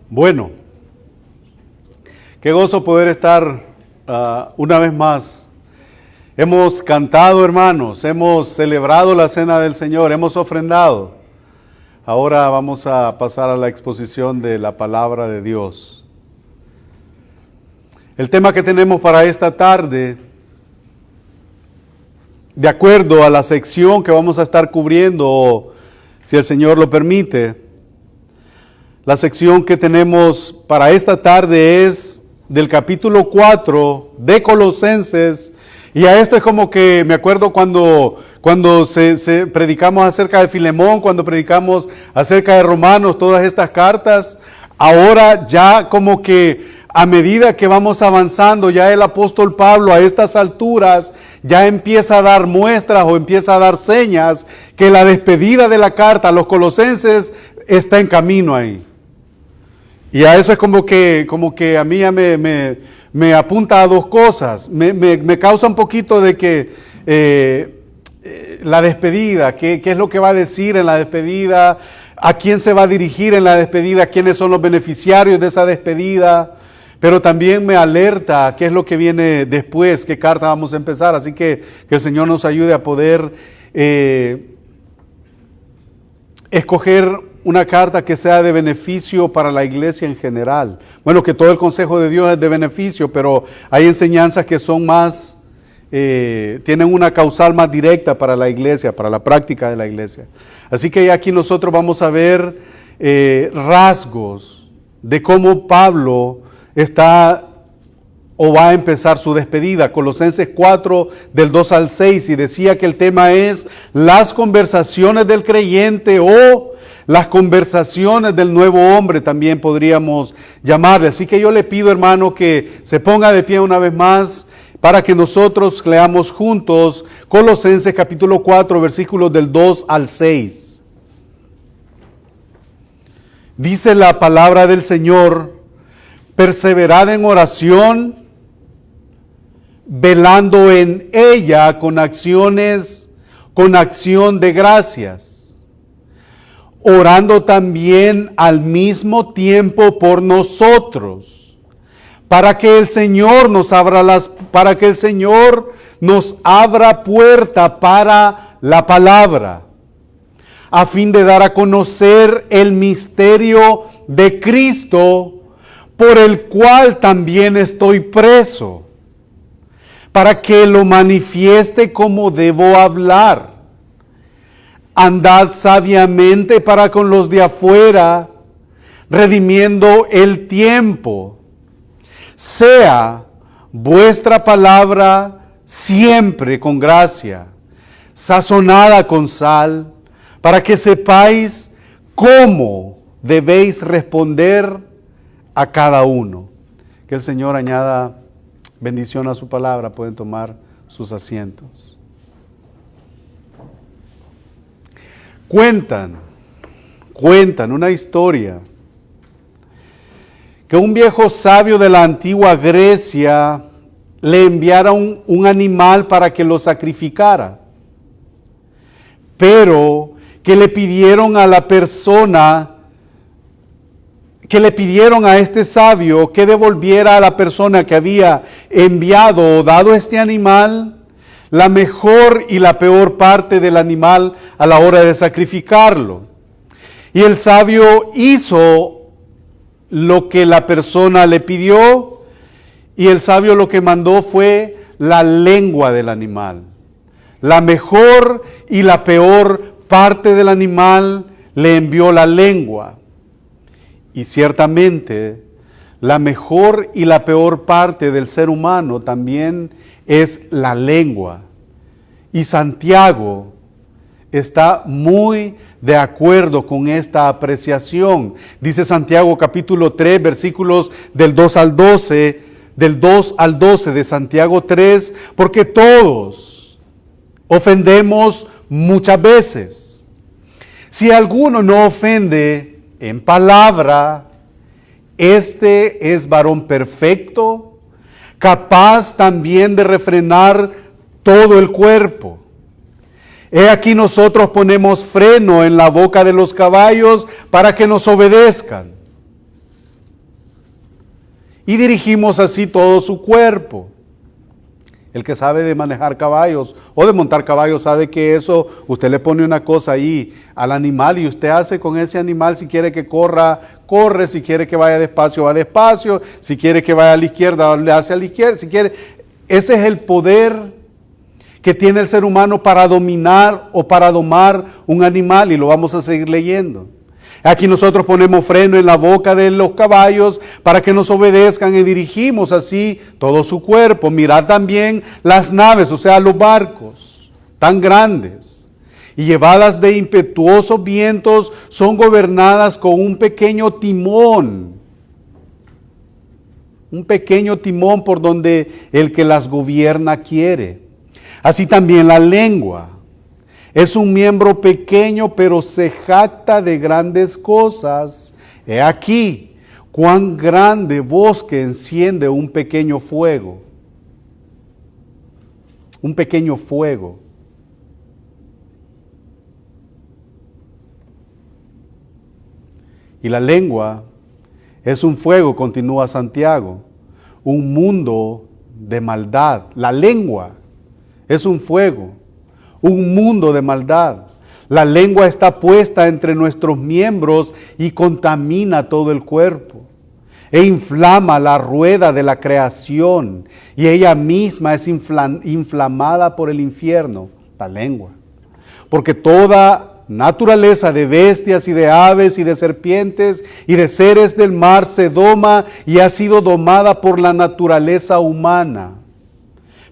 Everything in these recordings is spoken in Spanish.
Bueno, qué gozo poder estar una vez más. Hemos cantado, hermanos, hemos celebrado la cena del Señor, hemos ofrendado. Ahora vamos a pasar a la exposición de la palabra de Dios. El tema que tenemos para esta tarde, de acuerdo a la sección que vamos a estar cubriendo, si el Señor lo permite, la sección que tenemos para esta tarde es del capítulo 4 de Colosenses. Y a esto es como que me acuerdo cuando predicamos acerca de Filemón, cuando predicamos acerca de Romanos, todas estas cartas. Ahora ya como que a medida que vamos avanzando, ya el apóstol Pablo a estas alturas ya empieza a dar muestras o empieza a dar señas que la despedida de la carta a los colosenses está en camino ahí. Y a eso es como que a mí ya me apunta a dos cosas. Me causa un poquito de que la despedida, qué es lo que va a decir en la despedida, a quién se va a dirigir en la despedida, quiénes son los beneficiarios de esa despedida. Pero también me alerta qué es lo que viene después, qué carta vamos a empezar. Así que el Señor nos ayude a poder escoger una carta que sea de beneficio para la iglesia en general. Bueno, que todo el consejo de Dios es de beneficio, pero hay enseñanzas que son más, tienen una causal más directa para la iglesia, para la práctica de la iglesia. Así que aquí nosotros vamos a ver rasgos de cómo Pablo está o va a empezar su despedida. Colosenses 4 del 2 al 6, y decía que el tema es las conversaciones del creyente o las conversaciones del nuevo hombre, también podríamos llamarle. Así que yo le pido, hermano, que se ponga de pie una vez más para que nosotros leamos juntos Colosenses capítulo 4, versículos del 2 al 6. Dice la palabra del Señor: perseverad en oración, velando en ella con acción de gracias, orando también al mismo tiempo por nosotros, para que el Señor nos abra puerta para la palabra, a fin de dar a conocer el misterio de Cristo, por el cual también estoy preso, para que lo manifieste como debo hablar. Andad sabiamente para con los de afuera, redimiendo el tiempo. Sea vuestra palabra siempre con gracia, sazonada con sal, para que sepáis cómo debéis responder a cada uno. Que el Señor añada bendición a su palabra. Pueden tomar sus asientos. Cuentan una historia que un viejo sabio de la antigua Grecia le enviara un animal para que lo sacrificara, pero que le pidieron a la persona, que le pidieron a este sabio que devolviera a la persona que había enviado o dado este animal la mejor y la peor parte del animal a la hora de sacrificarlo. Y el sabio hizo lo que la persona le pidió, y el sabio lo que mandó fue la lengua del animal. La mejor y la peor parte del animal le envió la lengua. Y ciertamente la mejor y la peor parte del ser humano también es la lengua. Y Santiago está muy de acuerdo con esta apreciación. Dice Santiago capítulo 3, versículos del 2 al 12, de Santiago 3, porque todos ofendemos muchas veces. Si alguno no ofende en palabra, este es varón perfecto, capaz también de refrenar todo el cuerpo. He aquí nosotros ponemos freno en la boca de los caballos para que nos obedezcan. Y dirigimos así todo su cuerpo. El que sabe de manejar caballos o de montar caballos sabe que eso, usted le pone una cosa ahí al animal y usted hace con ese animal, si quiere que corra, corre, si quiere que vaya despacio, va despacio, si quiere que vaya a la izquierda, le hace a la izquierda, si quiere. Ese es el poder que tiene el ser humano para dominar o para domar un animal, y lo vamos a seguir leyendo. Aquí nosotros ponemos freno en la boca de los caballos para que nos obedezcan y dirigimos así todo su cuerpo. Mirad también las naves, o sea, los barcos tan grandes y llevadas de impetuosos vientos, son gobernadas con un pequeño timón. Un pequeño timón por donde el que las gobierna quiere. Así también la lengua. Es un miembro pequeño, pero se jacta de grandes cosas. He aquí, cuán grande bosque enciende un pequeño fuego. Un pequeño fuego. Y la lengua es un fuego, continúa Santiago, un mundo de maldad. La lengua es un fuego, un mundo de maldad. La lengua está puesta entre nuestros miembros y contamina todo el cuerpo. E inflama la rueda de la creación, y ella misma es inflamada por el infierno, la lengua. Porque toda naturaleza de bestias y de aves y de serpientes y de seres del mar se doma y ha sido domada por la naturaleza humana.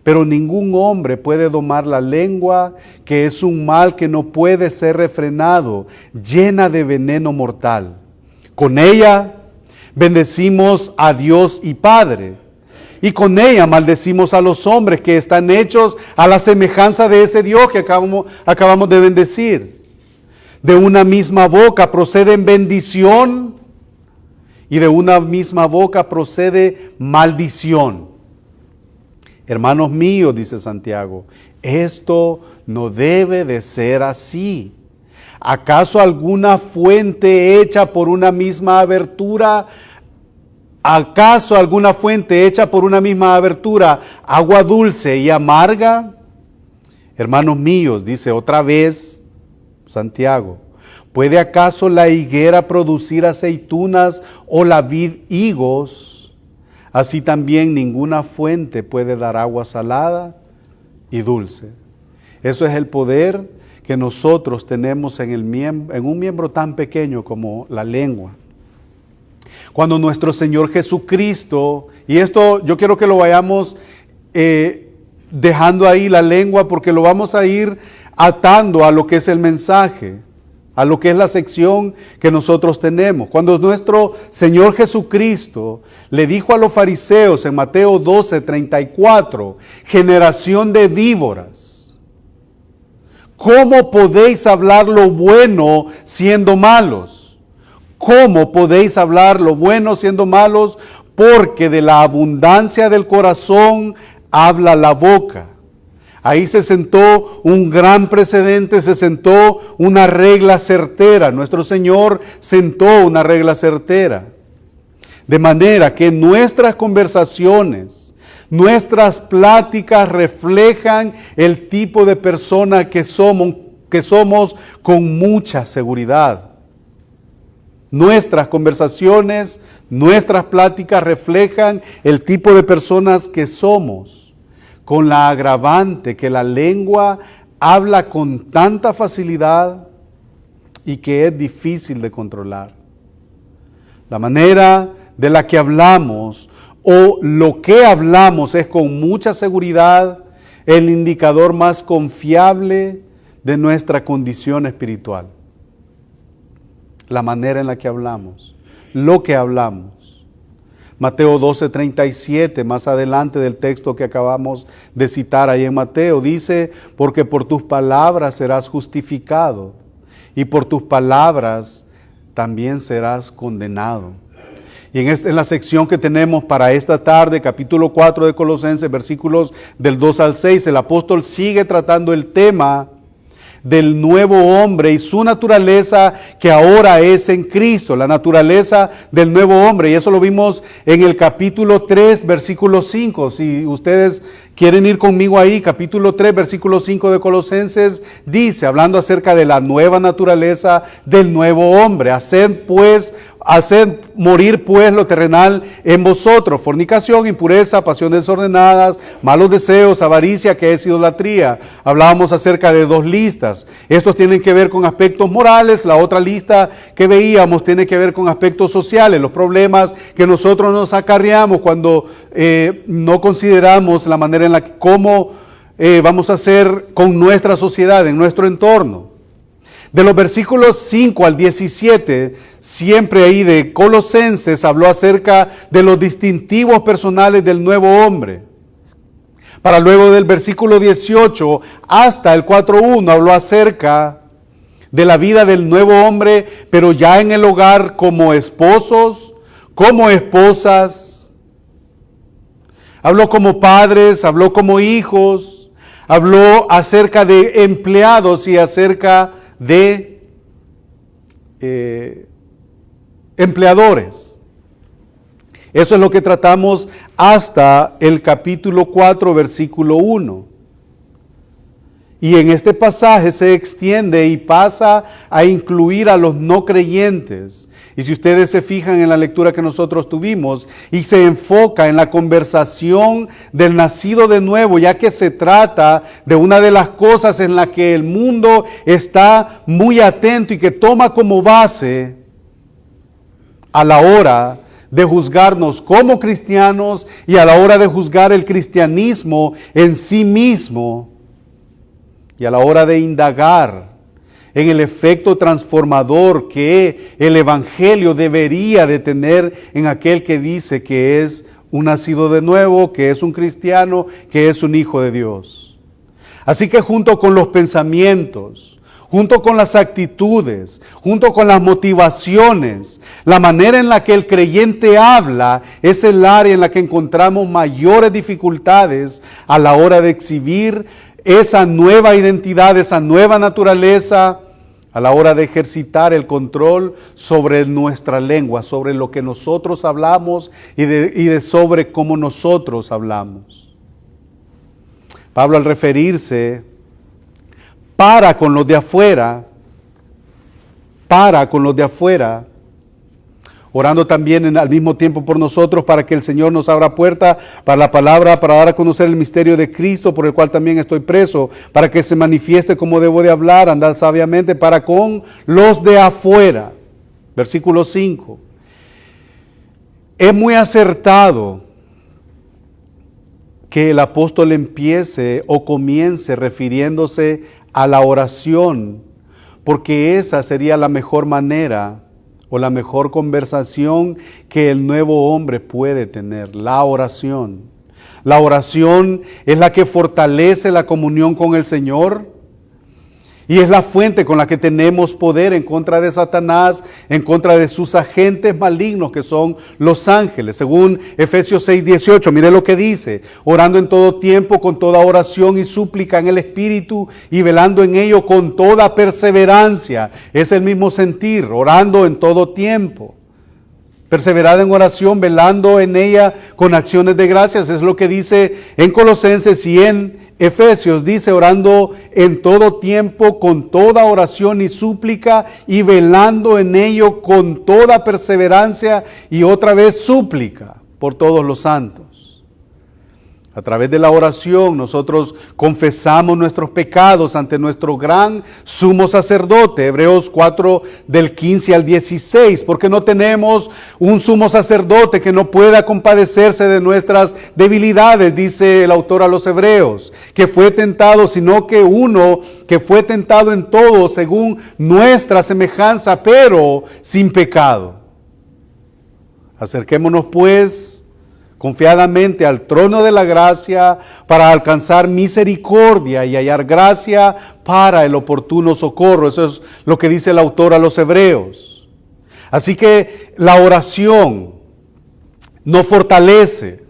Pero ningún hombre puede domar la lengua, que es un mal que no puede ser refrenado, llena de veneno mortal. Con ella bendecimos a Dios y Padre, y con ella maldecimos a los hombres que están hechos a la semejanza de ese Dios que acabamos de bendecir. De una misma boca proceden bendición y de una misma boca procede maldición. Hermanos míos, dice Santiago, esto no debe de ser así. ¿Acaso alguna fuente hecha por una misma abertura? ¿Acaso alguna fuente hecha por una misma abertura, agua dulce y amarga? Hermanos míos, dice otra vez Santiago, ¿puede acaso la higuera producir aceitunas o la vid higos? Así también ninguna fuente puede dar agua salada y dulce. Eso es el poder que nosotros tenemos en un miembro tan pequeño como la lengua. Cuando nuestro Señor Jesucristo, y esto yo quiero que lo vayamos dejando ahí la lengua, porque lo vamos a ir atando a lo que es el mensaje, a lo que es la sección que nosotros tenemos. Cuando nuestro Señor Jesucristo le dijo a los fariseos en Mateo 12:34, generación de víboras, ¿cómo podéis hablar lo bueno siendo malos? ¿Cómo podéis hablar lo bueno siendo malos? Porque de la abundancia del corazón habla la boca. Ahí se sentó un gran precedente, se sentó una regla certera. Nuestro Señor sentó una regla certera. De manera que nuestras conversaciones, nuestras pláticas reflejan el tipo de persona que somos con mucha seguridad. Nuestras conversaciones, nuestras pláticas reflejan el tipo de personas que somos, con la agravante que la lengua habla con tanta facilidad y que es difícil de controlar. La manera de la que hablamos o lo que hablamos es con mucha seguridad el indicador más confiable de nuestra condición espiritual. La manera en la que hablamos, lo que hablamos. Mateo 12:37, más adelante del texto que acabamos de citar ahí en Mateo, dice, porque por tus palabras serás justificado y por tus palabras también serás condenado. Y en la sección que tenemos para esta tarde, capítulo 4 de Colosenses, versículos del 2 al 6, el apóstol sigue tratando el tema del nuevo hombre y su naturaleza que ahora es en Cristo, la naturaleza del nuevo hombre. Y eso lo vimos en el capítulo 3, versículo 5. Si ustedes quieren ir conmigo ahí, capítulo 3, versículo 5 de Colosenses, dice, hablando acerca de la nueva naturaleza del nuevo hombre, haced morir pues lo terrenal en vosotros, fornicación, impureza, pasiones desordenadas, malos deseos, avaricia, que es idolatría. Hablábamos acerca de dos listas. Estos tienen que ver con aspectos morales, la otra lista que veíamos tiene que ver con aspectos sociales, los problemas que nosotros nos acarreamos cuando no consideramos la manera en la que cómo vamos a hacer con nuestra sociedad, en nuestro entorno. De los versículos 5 al 17, siempre ahí de Colosenses, habló acerca de los distintivos personales del nuevo hombre. Para luego del versículo 18 hasta el 4.1 habló acerca de la vida del nuevo hombre, pero ya en el hogar como esposos, como esposas. Habló como padres, habló como hijos, habló acerca de empleados y acerca de empleadores. Eso es lo que tratamos hasta el capítulo 4, versículo 1. Y en este pasaje se extiende y pasa a incluir a los no creyentes. Y si ustedes se fijan en la lectura que nosotros tuvimos, y se enfoca en la conversación del nacido de nuevo, ya que se trata de una de las cosas en la que el mundo está muy atento y que toma como base a la hora de juzgarnos como cristianos y a la hora de juzgar el cristianismo en sí mismo y a la hora de indagar en el efecto transformador que el Evangelio debería de tener en aquel que dice que es un nacido de nuevo, que es un cristiano, que es un hijo de Dios. Así que junto con los pensamientos, junto con las actitudes, junto con las motivaciones, la manera en la que el creyente habla es el área en la que encontramos mayores dificultades a la hora de exhibir esa nueva identidad, esa nueva naturaleza, a la hora de ejercitar el control sobre nuestra lengua, sobre lo que nosotros hablamos y sobre cómo nosotros hablamos. Pablo, al referirse para con los de afuera, orando también al mismo tiempo por nosotros para que el Señor nos abra puerta para la palabra, para dar a conocer el misterio de Cristo, por el cual también estoy preso, para que se manifieste como debo de hablar, andar sabiamente para con los de afuera. Versículo 5. Es muy acertado que el apóstol empiece o comience refiriéndose a la oración, porque esa sería la mejor manera o la mejor conversación que el nuevo hombre puede tener, la oración. La oración es la que fortalece la comunión con el Señor y es la fuente con la que tenemos poder en contra de Satanás, en contra de sus agentes malignos que son los ángeles. Según Efesios 6:18, mire lo que dice: orando en todo tiempo con toda oración y súplica en el Espíritu y velando en ello con toda perseverancia. Es el mismo sentir, orando en todo tiempo. Perseverad en oración, velando en ella con acciones de gracias. Es lo que dice en Colosenses y en Efesios. Dice orando en todo tiempo con toda oración y súplica y velando en ello con toda perseverancia y otra vez súplica por todos los santos. A través de la oración nosotros confesamos nuestros pecados ante nuestro gran sumo sacerdote. Hebreos 4 del 15 al 16. Porque no tenemos un sumo sacerdote que no pueda compadecerse de nuestras debilidades, dice el autor a los Hebreos, que fue tentado, sino que uno que fue tentado en todo según nuestra semejanza, pero sin pecado. Acerquémonos pues confiadamente al trono de la gracia para alcanzar misericordia y hallar gracia para el oportuno socorro. Eso es lo que dice el autor a los Hebreos. Así que la oración nos fortalece.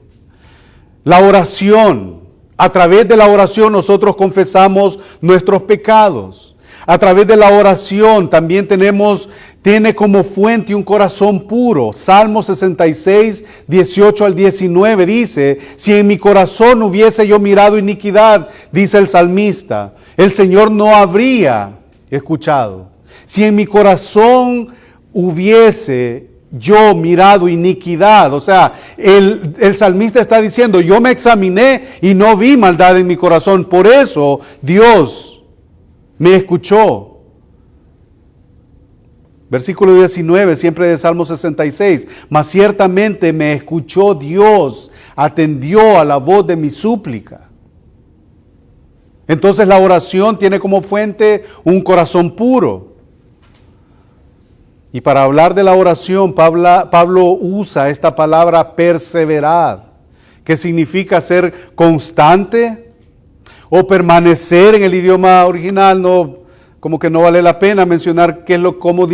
La oración, a través de la oración nosotros confesamos nuestros pecados. A través de la oración también tiene como fuente un corazón puro. Salmo 66, 18 al 19 dice, si en mi corazón hubiese yo mirado iniquidad, dice el salmista, el Señor no habría escuchado. Si en mi corazón hubiese yo mirado iniquidad, o sea, el salmista está diciendo, yo me examiné y no vi maldad en mi corazón, por eso Dios me escuchó. Versículo 19, siempre de Salmo 66. Mas ciertamente me escuchó Dios, atendió a la voz de mi súplica. Entonces la oración tiene como fuente un corazón puro. Y para hablar de la oración, Pablo usa esta palabra perseverar, que significa ser constante, o permanecer. En el idioma original como que no vale la pena mencionar cómo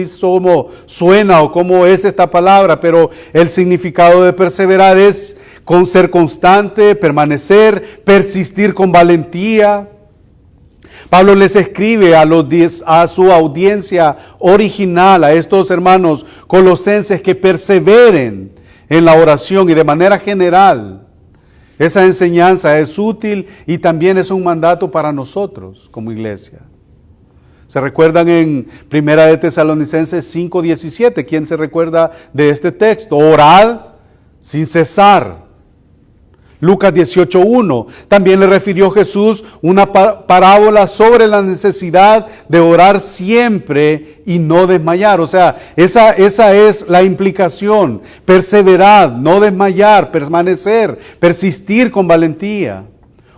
suena o cómo es esta palabra, pero el significado de perseverar es ser constante, permanecer, persistir con valentía. Pablo les escribe a su audiencia original, a estos hermanos colosenses, que perseveren en la oración y de manera general. Esa enseñanza es útil y también es un mandato para nosotros como iglesia. ¿Se recuerdan en Primera de Tesalonicenses 5:17? ¿Quién se recuerda de este texto? Orad sin cesar. Lucas 18:1. También le refirió Jesús una parábola sobre la necesidad de orar siempre y no desmayar. O sea, esa es la implicación. Perseverar, no desmayar, permanecer, persistir con valentía.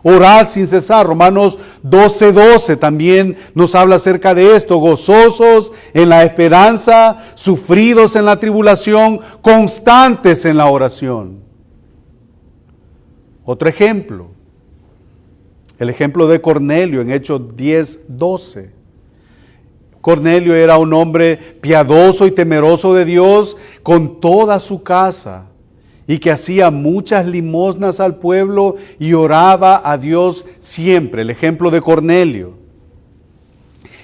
Orad sin cesar. Romanos 12:12 también nos habla acerca de esto. Gozosos en la esperanza, sufridos en la tribulación, constantes en la oración. Otro ejemplo, el ejemplo de Cornelio en Hechos 10:12. Cornelio era un hombre piadoso y temeroso de Dios con toda su casa, y que hacía muchas limosnas al pueblo y oraba a Dios siempre. El ejemplo de Cornelio.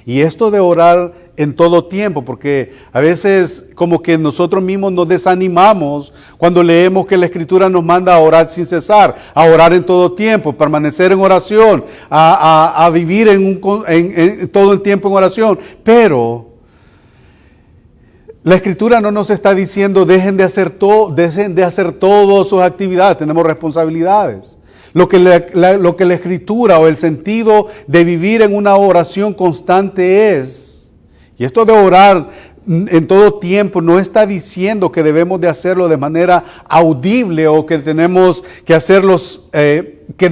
Y esto de orar en todo tiempo, porque a veces como que nosotros mismos nos desanimamos cuando leemos que la Escritura nos manda a orar sin cesar, a orar en todo tiempo, permanecer en oración, a vivir en todo el tiempo en oración. Pero la Escritura no nos está diciendo dejen de hacer todas sus actividades, tenemos responsabilidades. Lo que la Escritura o el sentido de vivir en una oración constante es, y esto de orar en todo tiempo no está diciendo que debemos de hacerlo de manera audible o que tenemos que hacerlos, que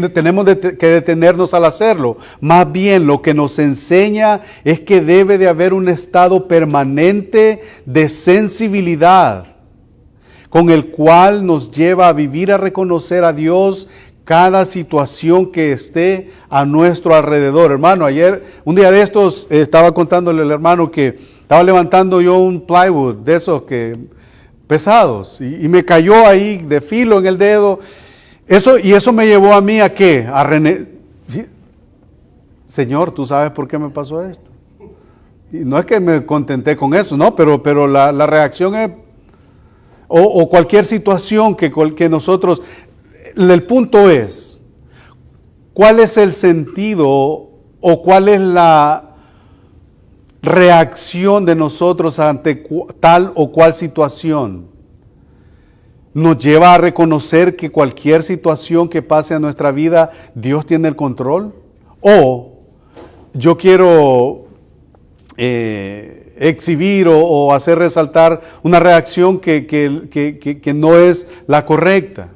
detenernos al hacerlo. Más bien lo que nos enseña es que debe de haber un estado permanente de sensibilidad con el cual nos lleva a vivir, a reconocer a Dios cada situación que esté a nuestro alrededor. Hermano, un día de estos, estaba contándole al hermano que estaba levantando yo un plywood de esos pesados y me cayó ahí de filo en el dedo. Eso me llevó a mí ¿a qué? Señor, ¿tú sabes por qué me pasó esto? Y no es que me contenté con eso, no, pero la reacción es, o cualquier situación que nosotros... El punto es, ¿cuál es el sentido o cuál es la reacción de nosotros ante tal o cual situación? ¿Nos lleva a reconocer que cualquier situación que pase a nuestra vida, Dios tiene el control? ¿O yo quiero exhibir o hacer resaltar una reacción que no es la correcta?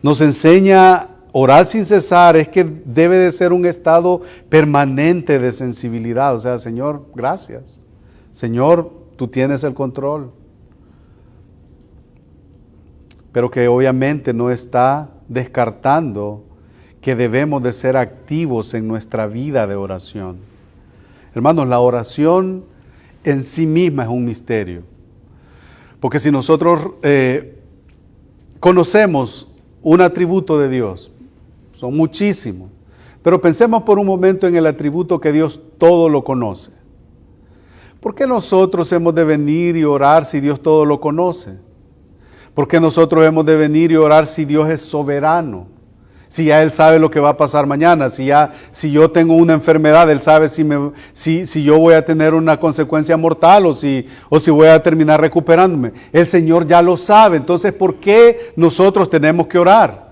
Nos enseña orar sin cesar, es que debe de ser un estado permanente de sensibilidad. O sea, Señor, gracias. Señor, tú tienes el control. Pero que obviamente no está descartando que debemos de ser activos en nuestra vida de oración. Hermanos, la oración en sí misma es un misterio. Porque si nosotros conocemos un atributo de Dios, son muchísimos, Pero pensemos por un momento en el atributo que Dios todo lo conoce. ¿Por qué nosotros hemos de venir y orar si Dios todo lo conoce? ¿Por qué nosotros hemos de venir y orar si Dios es soberano? Si ya Él sabe lo que va a pasar mañana, si yo tengo una enfermedad, Él sabe si yo voy a tener una consecuencia mortal o si voy a terminar recuperándome. El Señor ya lo sabe, entonces ¿por qué nosotros tenemos que orar?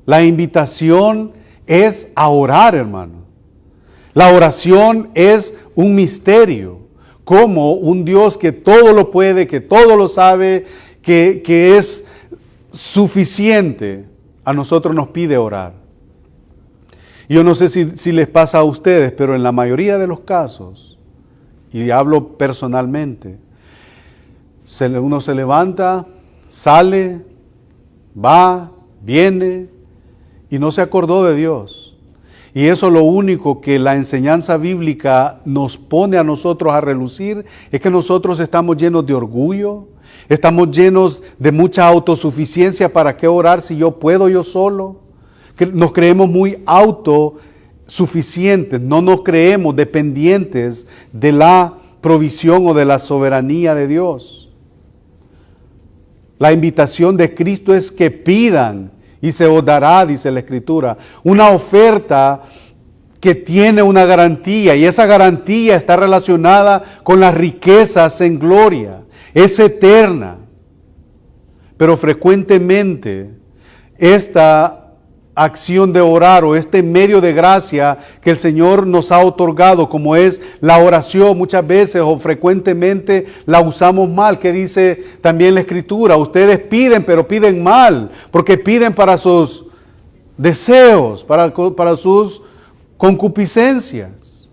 La invitación es a orar, hermano. La oración es un misterio, como un Dios que todo lo puede, que todo lo sabe, que es suficiente, a nosotros nos pide orar. Yo no sé si les pasa a ustedes, pero en la mayoría de los casos, y hablo personalmente, uno se levanta, sale, va, viene, y no se acordó de Dios. Y eso lo único que la enseñanza bíblica nos pone a nosotros a relucir, es que nosotros estamos llenos de orgullo, estamos llenos de mucha autosuficiencia. ¿Para qué orar si yo puedo yo solo? Que nos creemos muy autosuficientes, no nos creemos dependientes de la provisión o de la soberanía de Dios. La invitación de Cristo es que pidan y se os dará, dice la Escritura, una oferta que tiene una garantía, y esa garantía está relacionada con las riquezas en gloria, es eterna. Pero frecuentemente esta acción de orar o este medio de gracia que el Señor nos ha otorgado, como es la oración, muchas veces o frecuentemente la usamos mal. Que dice también la Escritura: ustedes piden, pero piden mal, porque piden para sus deseos, para sus concupiscencias.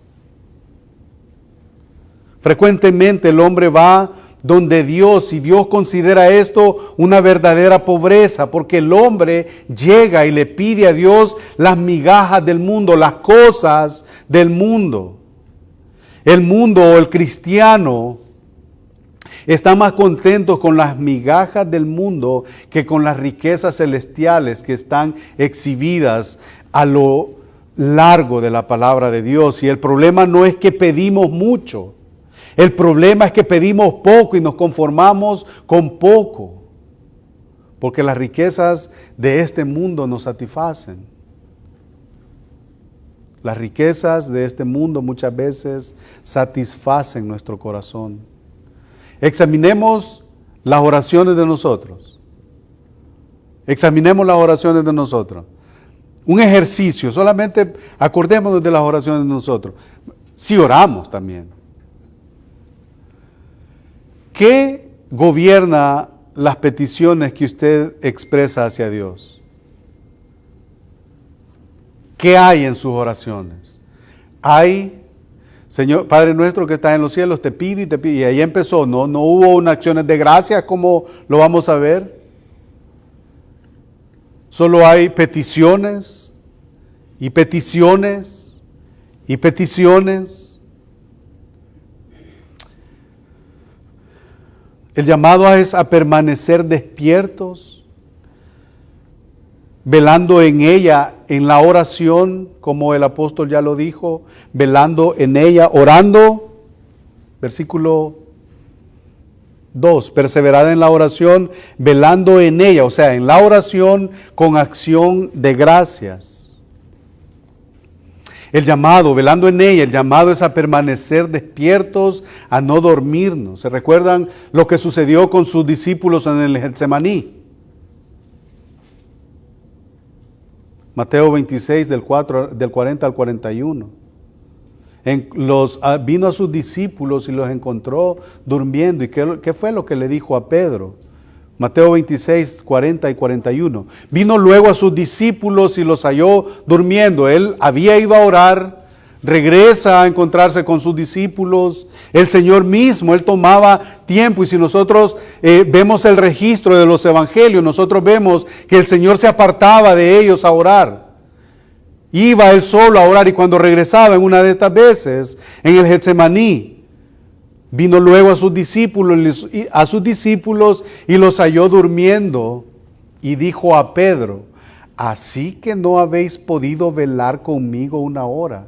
Frecuentemente el hombre va donde Dios, y Dios considera esto una verdadera pobreza, porque el hombre llega y le pide a Dios las migajas del mundo, las cosas del mundo. El mundo o el cristiano está más contento con las migajas del mundo que con las riquezas celestiales que están exhibidas a lo largo de la palabra de Dios. Y el problema no es que pedimos mucho. El problema es que pedimos poco y nos conformamos con poco, porque las riquezas de este mundo nos satisfacen. Las riquezas de este mundo muchas veces satisfacen nuestro corazón. Examinemos las oraciones de nosotros. Examinemos las oraciones de nosotros. Un ejercicio, solamente acordémonos de las oraciones de nosotros. Si oramos también. ¿Qué gobierna las peticiones que usted expresa hacia Dios? ¿Qué hay en sus oraciones? Hay, Señor, Padre nuestro que estás en los cielos, te pido y te pido. Y ahí empezó, no hubo unas acciones de gracias como lo vamos a ver. Solo hay peticiones y peticiones y peticiones. El llamado es a permanecer despiertos, velando en ella, en la oración, como el apóstol ya lo dijo, velando en ella, orando. Versículo 2, perseverad en la oración, velando en ella, o sea, en la oración con acción de gracias. El llamado, velando en ella, el llamado es a permanecer despiertos, a no dormirnos. ¿Se recuerdan lo que sucedió con sus discípulos en el Getsemaní? Mateo 26, del 40 al 41. Vino a sus discípulos y los encontró durmiendo. ¿Y qué fue lo que le dijo a Pedro? Mateo 26, 40 y 41. Vino luego a sus discípulos y los halló durmiendo. Él había ido a orar, regresa a encontrarse con sus discípulos. El Señor mismo, Él tomaba tiempo. Y si nosotros vemos el registro de los evangelios, nosotros vemos que el Señor se apartaba de ellos a orar. Iba Él solo a orar, y cuando regresaba en una de estas veces, en el Getsemaní, vino luego a sus discípulos y los halló durmiendo, y dijo a Pedro: así que no habéis podido velar conmigo una hora.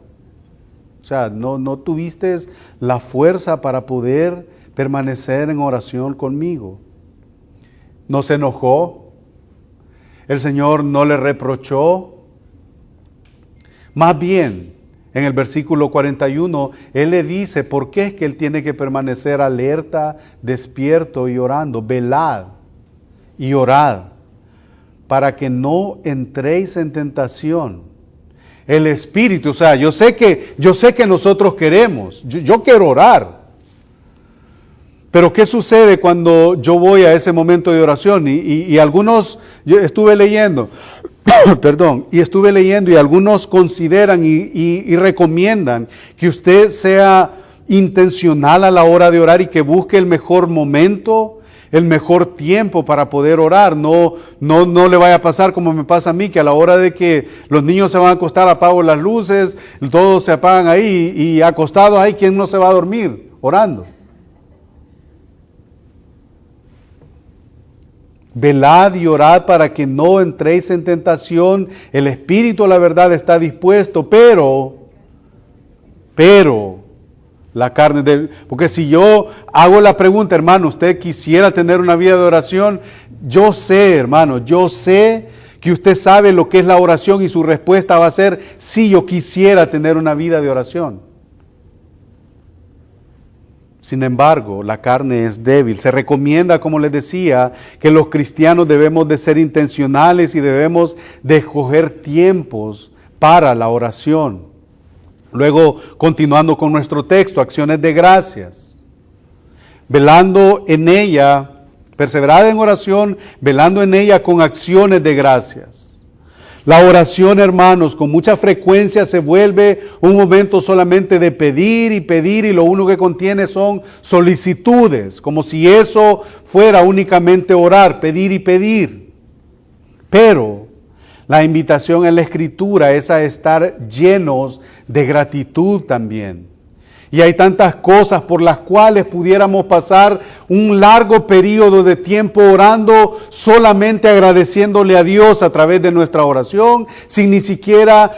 O sea, no tuviste la fuerza para poder permanecer en oración conmigo. No se enojó. El Señor no le reprochó. Más bien, en el versículo 41, Él le dice por qué es que Él tiene que permanecer alerta, despierto y orando. Velad y orad para que no entréis en tentación. El Espíritu, o sea, yo sé que nosotros queremos, yo quiero orar. Pero ¿qué sucede cuando yo voy a ese momento de oración? Y algunos, yo estuve leyendo, perdón, y algunos consideran y recomiendan que usted sea intencional a la hora de orar y que busque el mejor momento, el mejor tiempo para poder orar. No le vaya a pasar como me pasa a mí, que a la hora de que los niños se van a acostar apago las luces, todos se apagan ahí y acostados ahí, ¿quién no se va a dormir orando? Velad y orad para que no entréis en tentación. El espíritu, la verdad, está dispuesto, pero la carne porque si yo hago la pregunta, hermano, ¿usted quisiera tener una vida de oración? Yo sé, hermano, yo sé que usted sabe lo que es la oración y su respuesta va a ser, sí, yo quisiera tener una vida de oración. Sin embargo, la carne es débil. Se recomienda, como les decía, que los cristianos debemos de ser intencionales y debemos de escoger tiempos para la oración. Luego, continuando con nuestro texto, acciones de gracias. Velando en ella, perseverad en oración, velando en ella con acciones de gracias. La oración, hermanos, con mucha frecuencia se vuelve un momento solamente de pedir y lo único que contiene son solicitudes, como si eso fuera únicamente orar, pedir y pedir. Pero la invitación en la Escritura es a estar llenos de gratitud también. Y hay tantas cosas por las cuales pudiéramos pasar un largo periodo de tiempo orando, solamente agradeciéndole a Dios a través de nuestra oración, sin ni siquiera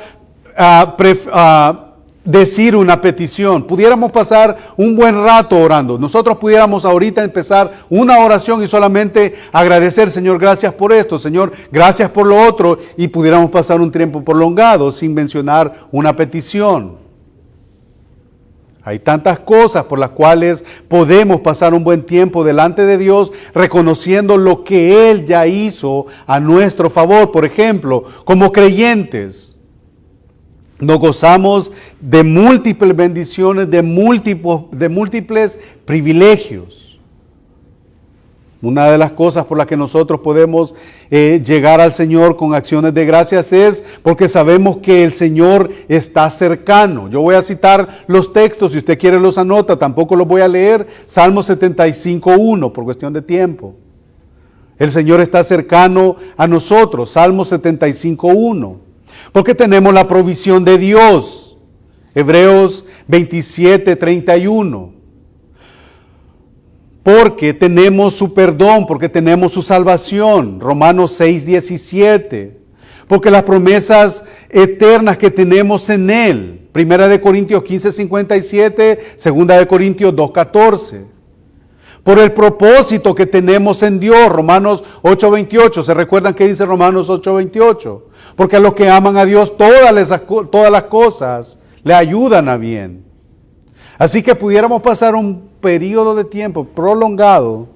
decir una petición. Pudiéramos pasar un buen rato orando. Nosotros pudiéramos ahorita empezar una oración y solamente agradecer, Señor, gracias por esto, Señor, gracias por lo otro, y pudiéramos pasar un tiempo prolongado sin mencionar una petición. Hay tantas cosas por las cuales podemos pasar un buen tiempo delante de Dios reconociendo lo que Él ya hizo a nuestro favor. Por ejemplo, como creyentes, nos gozamos de múltiples bendiciones, de múltiples privilegios. Una de las cosas por las que nosotros podemos llegar al Señor con acciones de gracias es porque sabemos que el Señor está cercano. Yo voy a citar los textos, si usted quiere los anota, tampoco los voy a leer. Salmo 75:1 por cuestión de tiempo. El Señor está cercano a nosotros, Salmo 75:1. Porque tenemos la provisión de Dios, Hebreos 27:31. Porque tenemos su perdón, porque tenemos su salvación, Romanos 6:17. Porque las promesas eternas que tenemos en Él, 1 Corintios 15:57, 2 Corintios 2:14. Por el propósito que tenemos en Dios, Romanos 8:28. ¿Se recuerdan qué dice Romanos 8:28? Porque a los que aman a Dios todas las cosas le ayudan a bien. Así que pudiéramos pasar un periodo de tiempo prolongado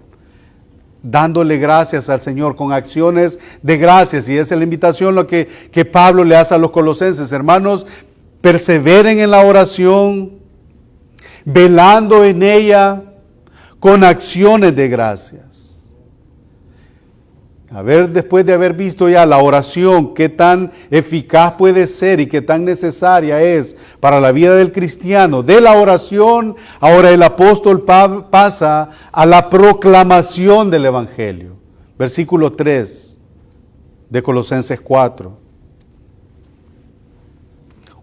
dándole gracias al Señor con acciones de gracias, y esa es la invitación que Pablo le hace a los colosenses. Hermanos, perseveren en la oración, velando en ella con acciones de gracias. A ver, después de haber visto ya la oración, qué tan eficaz puede ser y qué tan necesaria es para la vida del cristiano. De la oración, ahora el apóstol pasa a la proclamación del Evangelio. Versículo 3 de Colosenses 4.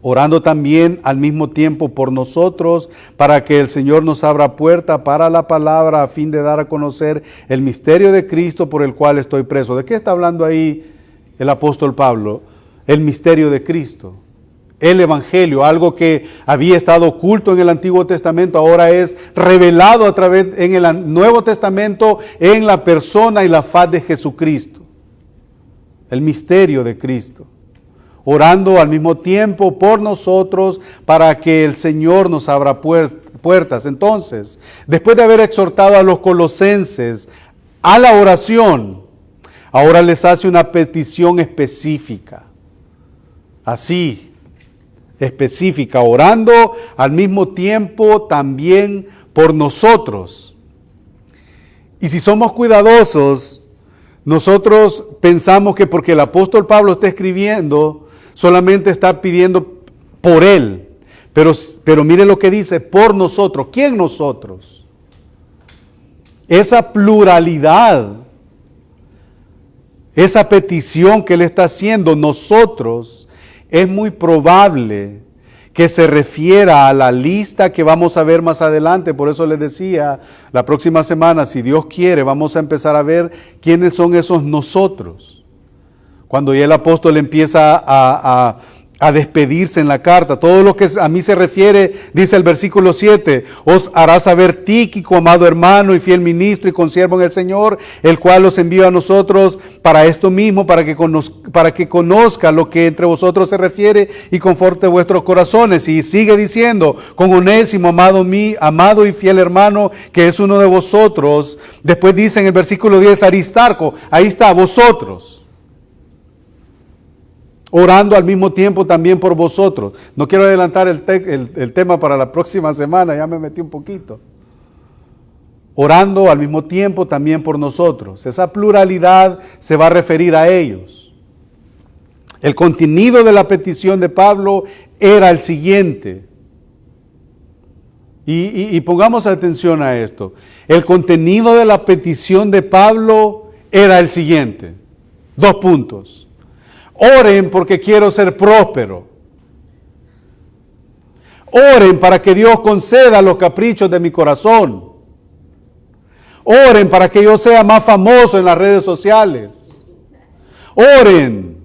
Orando también al mismo tiempo por nosotros, para que el Señor nos abra puerta para la palabra, a fin de dar a conocer el misterio de Cristo por el cual estoy preso. ¿De qué está hablando ahí el apóstol Pablo? El misterio de Cristo. El Evangelio, algo que había estado oculto en el Antiguo Testamento, ahora es revelado a través en el Nuevo Testamento en la persona y la faz de Jesucristo. El misterio de Cristo. Orando al mismo tiempo por nosotros para que el Señor nos abra puertas. Entonces, después de haber exhortado a los colosenses a la oración, ahora les hace una petición específica. Así, específica, orando al mismo tiempo también por nosotros. Y si somos cuidadosos, nosotros pensamos que porque el apóstol Pablo está escribiendo, solamente está pidiendo por él. Pero mire lo que dice, por nosotros. ¿Quién nosotros? Esa pluralidad, esa petición que él está haciendo, nosotros, es muy probable que se refiera a la lista que vamos a ver más adelante. Por eso les decía, la próxima semana, si Dios quiere, vamos a empezar a ver quiénes son esos nosotros. Cuando ya el apóstol empieza a despedirse en la carta, todo lo que a mí se refiere, dice el versículo 7, os hará saber Tíquico, amado hermano y fiel ministro y consiervo en el Señor, el cual os envió a nosotros para esto mismo, para que conozca lo que entre vosotros se refiere y conforte vuestros corazones. Y sigue diciendo, con Onésimo, amado y fiel hermano, que es uno de vosotros. Después dice en el versículo 10, Aristarco, ahí está, vosotros. Orando al mismo tiempo también por vosotros. No quiero adelantar el tema para la próxima semana, ya me metí un poquito. Orando al mismo tiempo también por nosotros. Esa pluralidad se va a referir a ellos. El contenido de la petición de Pablo era el siguiente. Y pongamos atención a esto. El contenido de la petición de Pablo era el siguiente. 2 puntos. Oren porque quiero ser próspero. Oren para que Dios conceda los caprichos de mi corazón. Oren para que yo sea más famoso en las redes sociales. Oren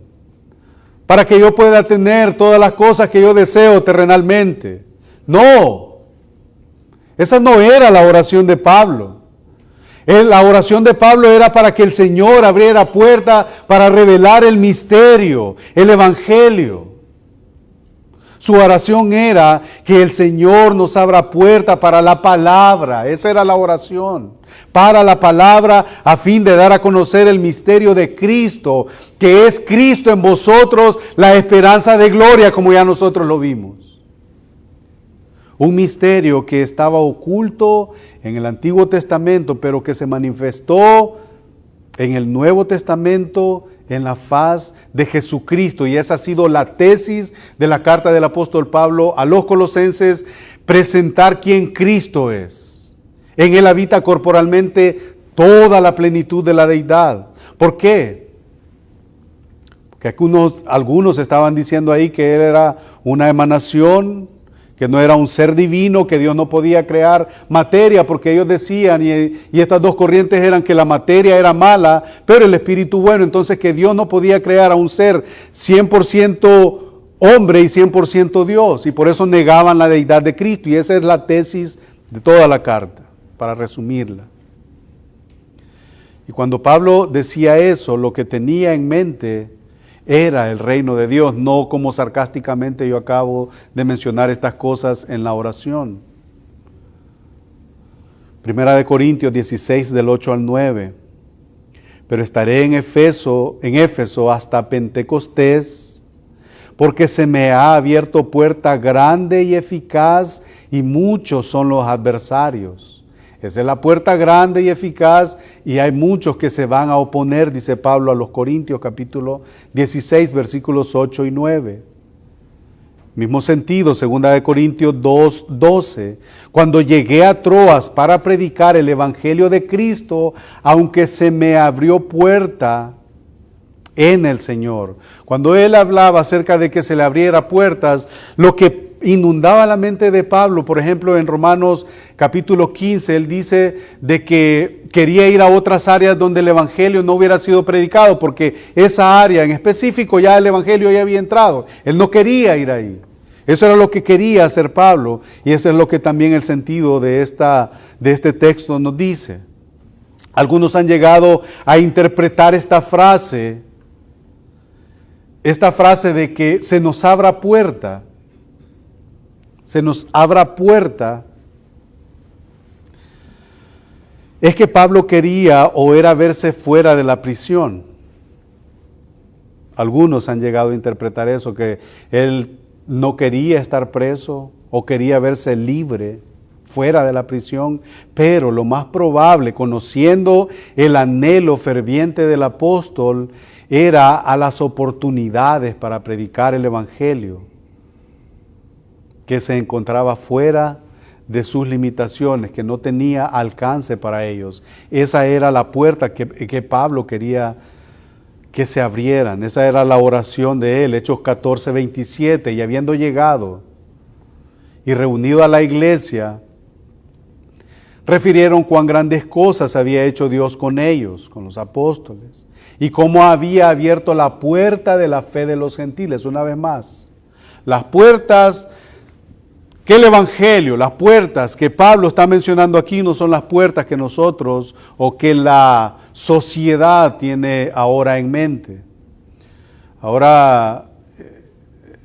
para que yo pueda tener todas las cosas que yo deseo terrenalmente. No, esa no era la oración de Pablo. La oración de Pablo era para que el Señor abriera puerta para revelar el misterio, el Evangelio. Su oración era que el Señor nos abra puerta para la palabra. Esa era la oración. Para la palabra, a fin de dar a conocer el misterio de Cristo, que es Cristo en vosotros, la esperanza de gloria, como ya nosotros lo vimos. Un misterio que estaba oculto en el Antiguo Testamento, pero que se manifestó en el Nuevo Testamento en la faz de Jesucristo. Y esa ha sido la tesis de la carta del apóstol Pablo a los colosenses, presentar quién Cristo es. En él habita corporalmente toda la plenitud de la deidad. ¿Por qué? Porque algunos estaban diciendo ahí que él era una emanación, que no era un ser divino, que Dios no podía crear materia, porque ellos decían, y estas dos corrientes eran que la materia era mala, pero el espíritu bueno, entonces que Dios no podía crear a un ser 100% hombre y 100% Dios, y por eso negaban la deidad de Cristo, y esa es la tesis de toda la carta, para resumirla. Y cuando Pablo decía eso, lo que tenía en mente era el reino de Dios, no como sarcásticamente yo acabo de mencionar estas cosas en la oración. Primera de Corintios 16 del 8 al 9. Pero estaré en Éfeso hasta Pentecostés, porque se me ha abierto puerta grande y eficaz, y muchos son los adversarios. Esa es la puerta grande y eficaz, y hay muchos que se van a oponer, dice Pablo a los Corintios, capítulo 16, versículos 8 y 9. Mismo sentido, 2 Corintios 2, 12. Cuando llegué a Troas para predicar el Evangelio de Cristo, aunque se me abrió puerta en el Señor. Cuando él hablaba acerca de que se le abriera puertas, lo que inundaba la mente de Pablo. Por ejemplo, en Romanos capítulo 15, él dice de que quería ir a otras áreas donde el evangelio no hubiera sido predicado, porque esa área en específico ya el evangelio ya había entrado. Él no quería ir ahí. Eso era lo que quería hacer Pablo, y eso es lo que también el sentido de este texto nos dice. Algunos han llegado a interpretar esta frase de que se nos abra puerta, es que Pablo quería o era verse fuera de la prisión. Algunos han llegado a interpretar eso, que él no quería estar preso o quería verse libre fuera de la prisión, pero lo más probable, conociendo el anhelo ferviente del apóstol, era a las oportunidades para predicar el evangelio, que se encontraba fuera de sus limitaciones, que no tenía alcance para ellos. Esa era la puerta que Pablo quería que se abrieran. Esa era la oración de él. Hechos 14, 27. Y habiendo llegado y reunido a la iglesia, refirieron cuán grandes cosas había hecho Dios con ellos, con los apóstoles, y cómo había abierto la puerta de la fe de los gentiles. Una vez más, las puertas que el evangelio, las puertas que Pablo está mencionando aquí, no son las puertas que nosotros o que la sociedad tiene ahora en mente. Ahora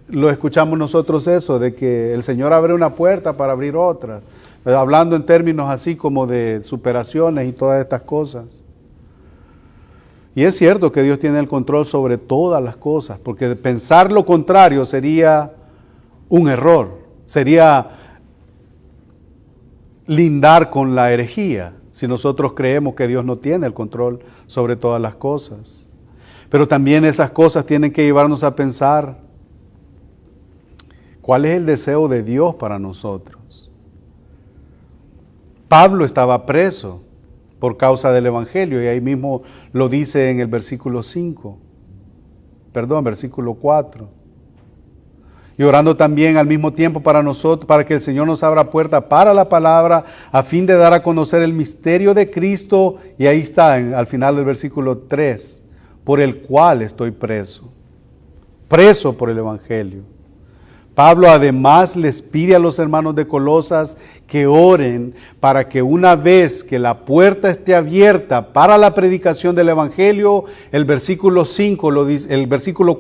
lo escuchamos nosotros eso, de que el Señor abre una puerta para abrir otra, hablando en términos así como de superaciones y todas estas cosas. Y es cierto que Dios tiene el control sobre todas las cosas, porque pensar lo contrario sería un error, sería lindar con la herejía, si nosotros creemos que Dios no tiene el control sobre todas las cosas. Pero también esas cosas tienen que llevarnos a pensar, ¿cuál es el deseo de Dios para nosotros? Pablo estaba preso por causa del evangelio, y ahí mismo lo dice en el versículo 4. Y orando también al mismo tiempo para nosotros, para que el Señor nos abra puerta para la palabra, a fin de dar a conocer el misterio de Cristo. Y ahí está, al final del versículo 3, por el cual estoy preso por el evangelio. Pablo además les pide a los hermanos de Colosas que oren para que una vez que la puerta esté abierta para la predicación del evangelio, el versículo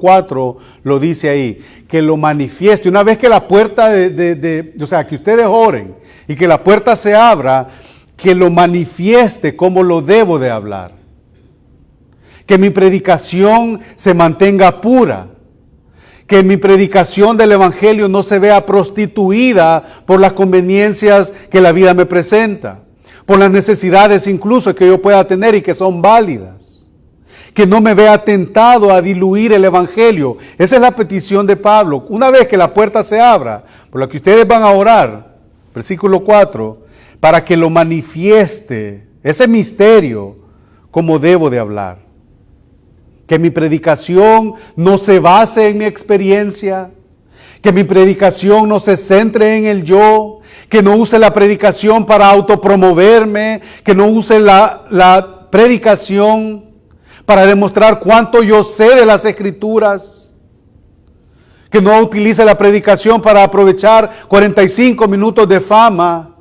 4 lo dice ahí, que lo manifieste. Una vez que la puerta o sea, que ustedes oren y que la puerta se abra, que lo manifieste como lo debo de hablar. Que mi predicación se mantenga pura. Que mi predicación del evangelio no se vea prostituida por las conveniencias que la vida me presenta, por las necesidades incluso que yo pueda tener y que son válidas. Que no me vea tentado a diluir el evangelio. Esa es la petición de Pablo. Una vez que la puerta se abra, por la que ustedes van a orar, versículo 4, para que lo manifieste, ese misterio, como debo de hablar. Que mi predicación no se base en mi experiencia, que mi predicación no se centre en el yo, que no use la predicación para autopromoverme, que no use la predicación para demostrar cuánto yo sé de las Escrituras, que no utilice la predicación para aprovechar 45 minutos de fama,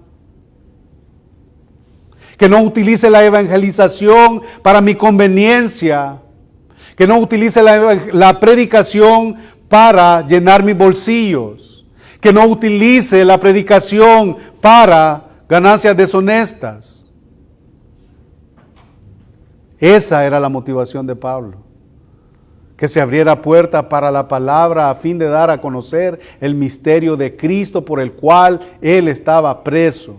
que no utilice la evangelización para mi conveniencia, que no utilice la predicación para llenar mis bolsillos, que no utilice la predicación para ganancias deshonestas. Esa era la motivación de Pablo, que se abriera puerta para la palabra a fin de dar a conocer el misterio de Cristo por el cual él estaba preso.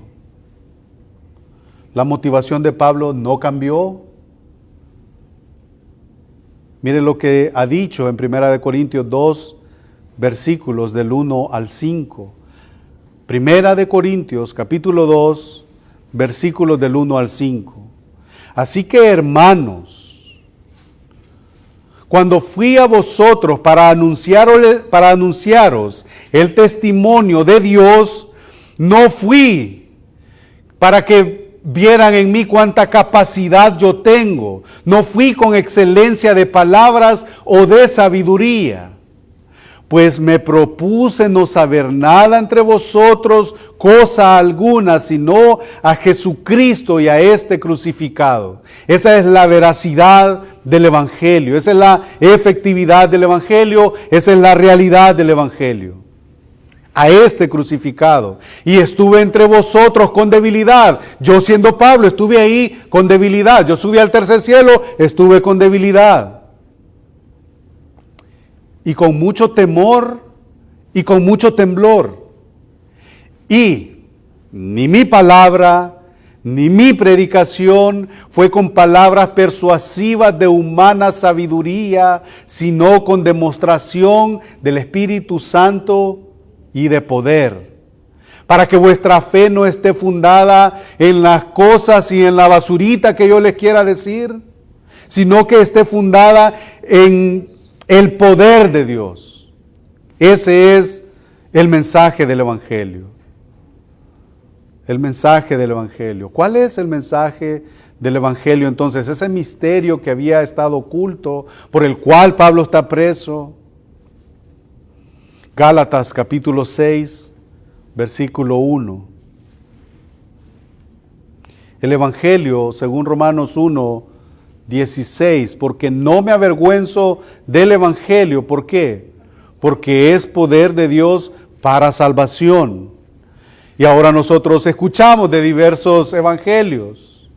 La motivación de Pablo no cambió. Mire lo que ha dicho en 1 Corintios 2, versículos del 1 al 5. 1 Corintios capítulo 2, versículos del 1 al 5. Así que, hermanos, cuando fui a vosotros para anunciaros el testimonio de Dios, no fui para que vieran en mí cuánta capacidad yo tengo. No fui con excelencia de palabras o de sabiduría, pues me propuse no saber nada entre vosotros, cosa alguna, sino a Jesucristo y a este crucificado. Esa es la veracidad del Evangelio, esa es la efectividad del Evangelio, esa es la realidad del Evangelio. A este crucificado. Y estuve entre vosotros con debilidad. Yo siendo Pablo estuve ahí con debilidad. Yo subí al tercer cielo, estuve con debilidad. Y con mucho temor y con mucho temblor. Y ni mi palabra, ni mi predicación fue con palabras persuasivas de humana sabiduría, sino con demostración del Espíritu Santo y de poder, para que vuestra fe no esté fundada en las cosas y en la basurita que yo les quiera decir, sino que esté fundada en el poder de Dios. Ese es el mensaje del Evangelio. El mensaje del Evangelio. ¿Cuál es el mensaje del Evangelio entonces? Ese misterio que había estado oculto, por el cual Pablo está preso. Gálatas capítulo 6, versículo 1. El Evangelio, según Romanos 1, 16, porque no me avergüenzo del Evangelio. ¿Por qué? Porque es poder de Dios para salvación. Y ahora nosotros escuchamos de diversos evangelios,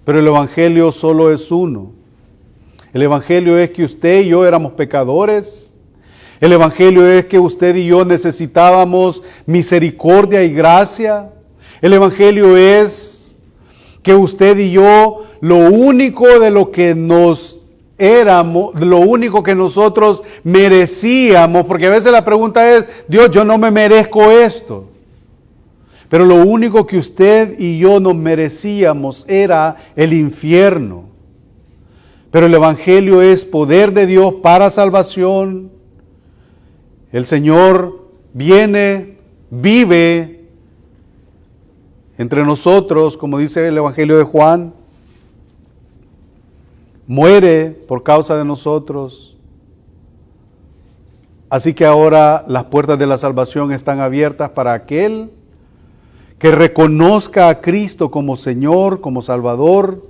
pero el Evangelio solo es uno. El Evangelio es que usted y yo éramos pecadores. El Evangelio es que usted y yo necesitábamos misericordia y gracia. El Evangelio es que usted y yo, lo único de lo que nos éramos, lo único que nosotros merecíamos, porque a veces la pregunta es, Dios, yo no me merezco esto. Pero lo único que usted y yo nos merecíamos era el infierno. Pero el Evangelio es poder de Dios para salvación. El Señor viene, vive entre nosotros, como dice el Evangelio de Juan, muere por causa de nosotros. Así que ahora las puertas de la salvación están abiertas para aquel que reconozca a Cristo como Señor, como Salvador.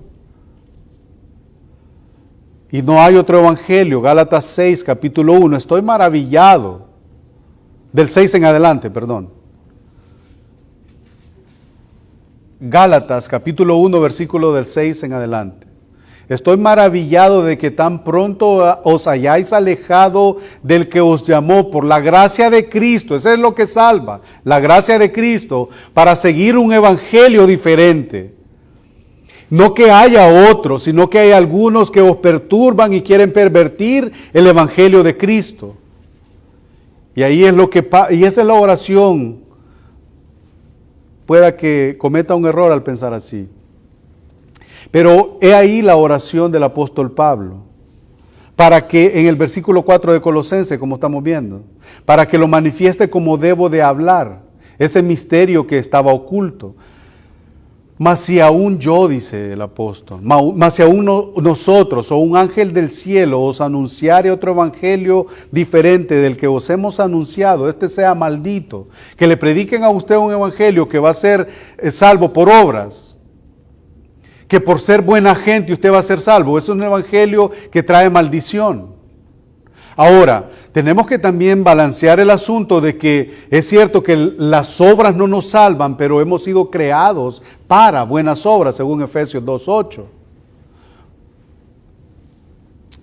Y no hay otro evangelio. Gálatas 6, capítulo 1. Estoy maravillado. Del 6 en adelante, perdón. Gálatas, capítulo 1, versículo del 6 en adelante. Estoy maravillado de que tan pronto os hayáis alejado del que os llamó por la gracia de Cristo. Eso es lo que salva, la gracia de Cristo, para seguir un evangelio diferente. No que haya otro, sino que hay algunos que os perturban y quieren pervertir el evangelio de Cristo. Y ahí es y esa es la oración. Pueda que cometa un error al pensar así. Pero he ahí la oración del apóstol Pablo, para que en el versículo 4 de Colosenses, como estamos viendo, para que lo manifieste como debo de hablar, ese misterio que estaba oculto. Mas si aún yo, dice el apóstol, mas si aún nosotros o un ángel del cielo os anunciare otro evangelio diferente del que os hemos anunciado, este sea maldito. Que le prediquen a usted un evangelio que va a ser salvo por obras, que por ser buena gente usted va a ser salvo. Es un evangelio que trae maldición. Ahora, tenemos que también balancear el asunto de que es cierto que las obras no nos salvan, pero hemos sido creados para buenas obras, según Efesios 2:8.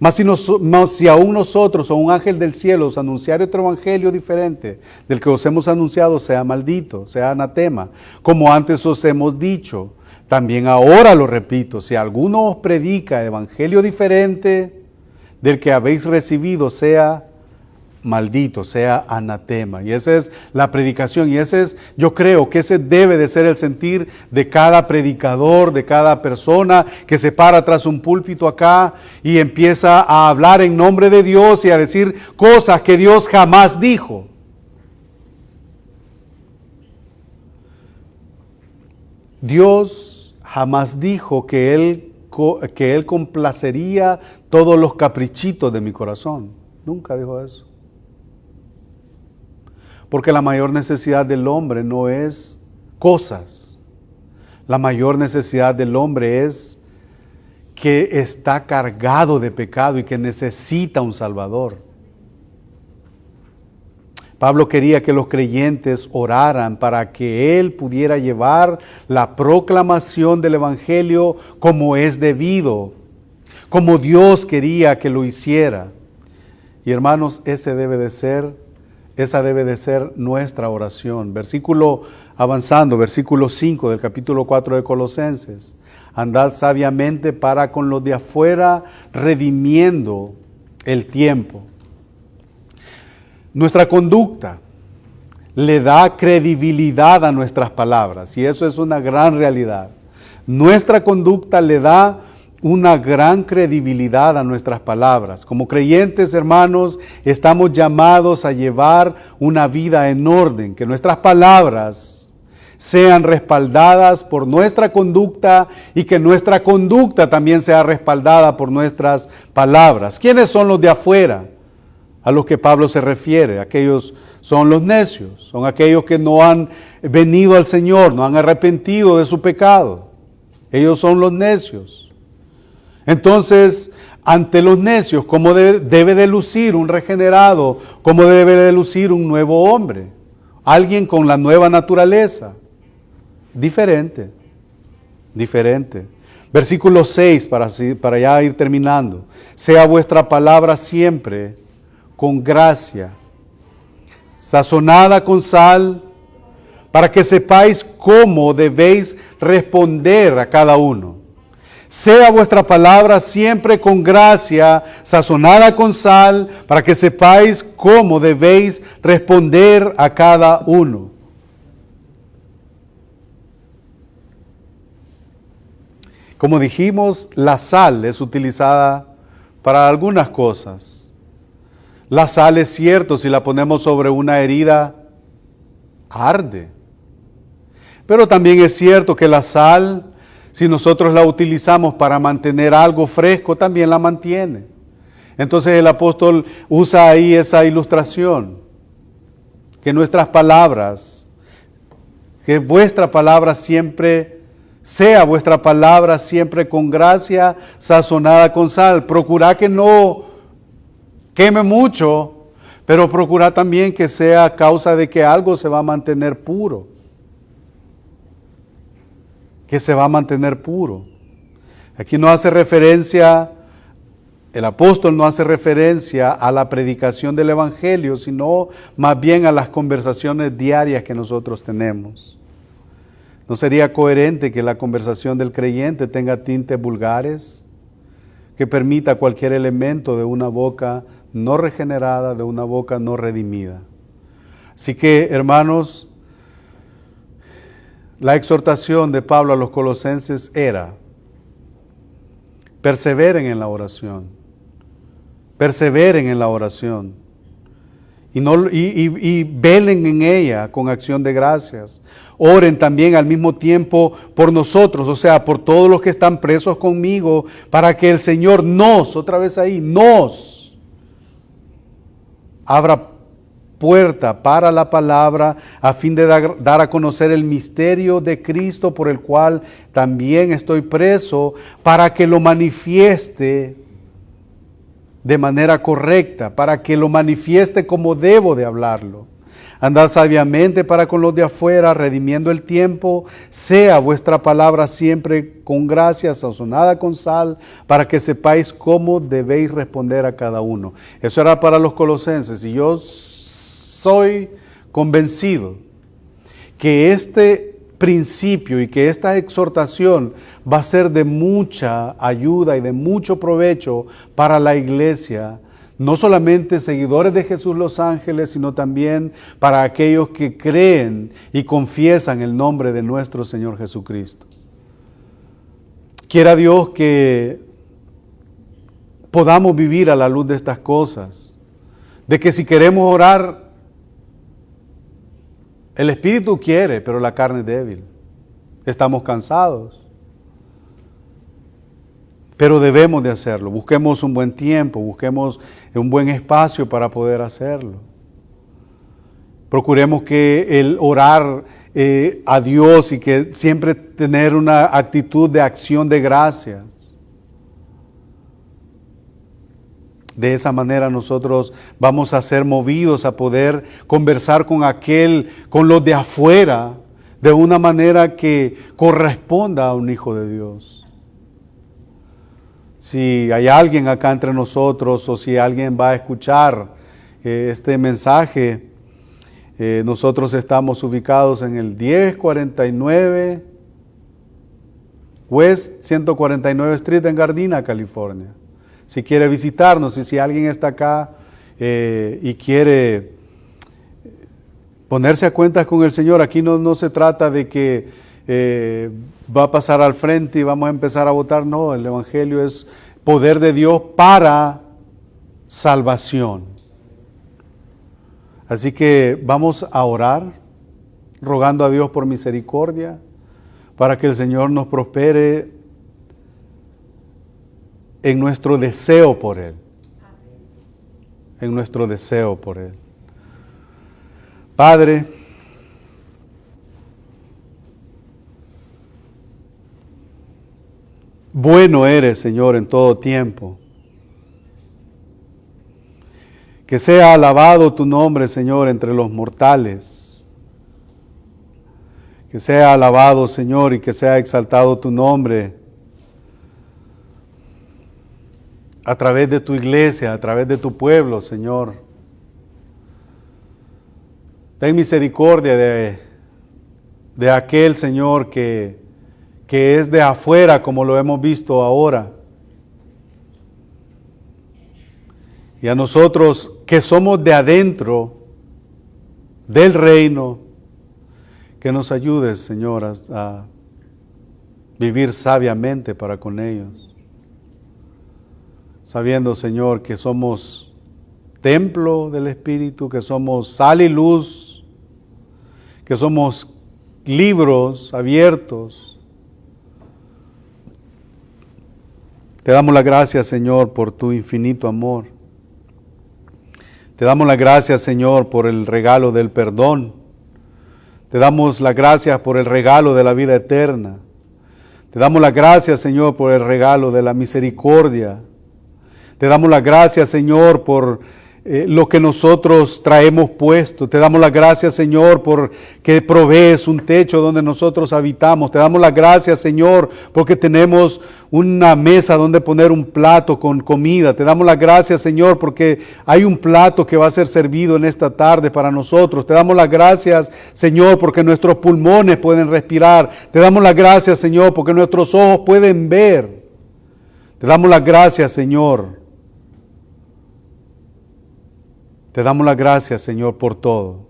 Mas si aún nosotros o un ángel del cielo os anunciare otro evangelio diferente del que os hemos anunciado, sea maldito, sea anatema, como antes os hemos dicho. También ahora lo repito, si alguno os predica evangelio diferente del que habéis recibido, sea maldito, sea anatema. Y esa es la predicación, y yo creo que ese debe de ser el sentir de cada predicador, de cada persona que se para tras un púlpito acá y empieza a hablar en nombre de Dios y a decir cosas que Dios jamás dijo. Dios jamás dijo que Él complacería todos los caprichitos de mi corazón. Nunca dijo eso. Porque la mayor necesidad del hombre no es cosas. La mayor necesidad del hombre es que está cargado de pecado y que necesita un Salvador. Pablo quería que los creyentes oraran para que él pudiera llevar la proclamación del Evangelio como es debido, como Dios quería que lo hiciera. Y hermanos, esa debe de ser nuestra oración. Versículo 5 del capítulo 4 de Colosenses. Andad sabiamente para con los de afuera, redimiendo el tiempo. Nuestra conducta le da credibilidad a nuestras palabras, y eso es una gran realidad. Nuestra conducta le da una gran credibilidad a nuestras palabras. Como creyentes, hermanos, estamos llamados a llevar una vida en orden, que nuestras palabras sean respaldadas por nuestra conducta y que nuestra conducta también sea respaldada por nuestras palabras. ¿Quiénes son los de afuera a los que Pablo se refiere? Aquellos son los necios, son aquellos que no han venido al Señor, no han arrepentido de su pecado. Ellos son los necios. Entonces, ante los necios, ¿cómo debe de lucir un regenerado? ¿Cómo debe de lucir un nuevo hombre? Alguien con la nueva naturaleza. Diferente. Versículo 6, para ya ir terminando. Sea vuestra palabra siempre con gracia, sazonada con sal, para que sepáis cómo debéis responder a cada uno. Sea vuestra palabra siempre con gracia, sazonada con sal, para que sepáis cómo debéis responder a cada uno. Como dijimos, la sal es utilizada para algunas cosas. La sal, es cierto, si la ponemos sobre una herida, arde. Pero también es cierto que la sal, si nosotros la utilizamos para mantener algo fresco, también la mantiene. Entonces el apóstol usa ahí esa ilustración, que nuestras palabras, que vuestra palabra siempre, sea vuestra palabra siempre con gracia, sazonada con sal. Procurad que no queme mucho, pero procurad también que sea a causa de que algo se va a mantener puro. Que se va a mantener puro. Aquí no hace referencia, el apóstol no hace referencia a la predicación del Evangelio, sino más bien a las conversaciones diarias que nosotros tenemos. ¿No sería coherente que la conversación del creyente tenga tintes vulgares, que permita cualquier elemento de una boca no regenerada, de una boca no redimida? Así que, hermanos, la exhortación de Pablo a los colosenses era: perseveren en la oración, perseveren en la oración y velen en ella con acción de gracias. Oren también al mismo tiempo por nosotros, o sea, por todos los que están presos conmigo, para que el Señor nos abra puerta para la palabra, a fin de dar a conocer el misterio de Cristo, por el cual también estoy preso, para que lo manifieste de manera correcta, para que lo manifieste como debo de hablarlo. Andad sabiamente para con los de afuera, redimiendo el tiempo. Sea vuestra palabra siempre con gracia, sazonada con sal, para que sepáis cómo debéis responder a cada uno. Eso era para los colosenses, y yo soy convencido que este principio y que esta exhortación va a ser de mucha ayuda y de mucho provecho para la iglesia No solamente seguidores de Jesús los ángeles, sino también para aquellos que creen y confiesan el nombre de nuestro Señor Jesucristo. Quiera Dios que podamos vivir a la luz de estas cosas, de que si queremos orar, el Espíritu quiere, pero la carne es débil. Estamos cansados. Pero debemos de hacerlo. Busquemos un buen tiempo, busquemos un buen espacio para poder hacerlo. Procuremos que el orar a Dios y que siempre tener una actitud de acción de gracias. De esa manera nosotros vamos a ser movidos a poder conversar con los de afuera, de una manera que corresponda a un hijo de Dios. Si hay alguien acá entre nosotros o si alguien va a escuchar este mensaje, nosotros estamos ubicados en el 1049 West 149 Street en Gardena, California. Si quiere visitarnos y si alguien está acá y quiere ponerse a cuentas con el Señor, aquí no se trata de que va a pasar al frente y vamos a empezar a votar. No, el Evangelio es poder de Dios para salvación. Así que vamos a orar, rogando a Dios por misericordia, para que el Señor nos prospere en nuestro deseo por Él. En nuestro deseo por Él. Padre, bueno eres, Señor, en todo tiempo. Que sea alabado tu nombre, Señor, entre los mortales. Que sea alabado, Señor, y que sea exaltado tu nombre a través de tu iglesia, a través de tu pueblo, Señor. Ten misericordia de aquel, Señor, que es de afuera, como lo hemos visto ahora. Y a nosotros que somos de adentro del reino, que nos ayudes, Señor, a vivir sabiamente para con ellos. Sabiendo, Señor, que somos templo del Espíritu, que somos sal y luz, que somos libros abiertos. Te damos las gracias, Señor, por tu infinito amor. Te damos las gracias, Señor, por el regalo del perdón. Te damos las gracias por el regalo de la vida eterna. Te damos las gracias, Señor, por el regalo de la misericordia. Te damos las gracias, Señor, por lo que nosotros traemos puesto. Te damos las gracias, Señor, por que provees un techo donde nosotros habitamos. Te damos las gracias, Señor, porque tenemos una mesa donde poner un plato con comida. Te damos las gracias, Señor, porque hay un plato que va a ser servido en esta tarde para nosotros. Te damos las gracias, Señor, porque nuestros pulmones pueden respirar. Te damos las gracias, Señor, porque nuestros ojos pueden ver. Te damos las gracias, Señor. Te damos las gracias, Señor, por todo.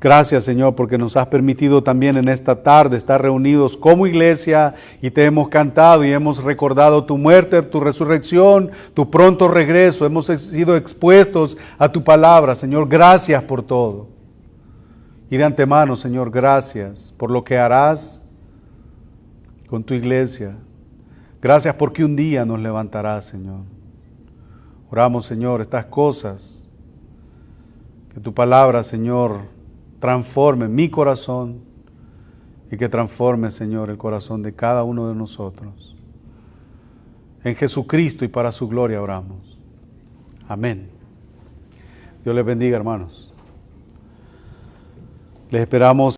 Gracias, Señor, porque nos has permitido también en esta tarde estar reunidos como iglesia y te hemos cantado y hemos recordado tu muerte, tu resurrección, tu pronto regreso. Hemos sido expuestos a tu palabra, Señor. Gracias por todo. Y de antemano, Señor, gracias por lo que harás con tu iglesia. Gracias porque un día nos levantarás, Señor. Oramos, Señor, estas cosas, que tu palabra, Señor, transforme mi corazón y que transforme, Señor, el corazón de cada uno de nosotros. En Jesucristo y para su gloria oramos. Amén. Dios les bendiga, hermanos. Les esperamos.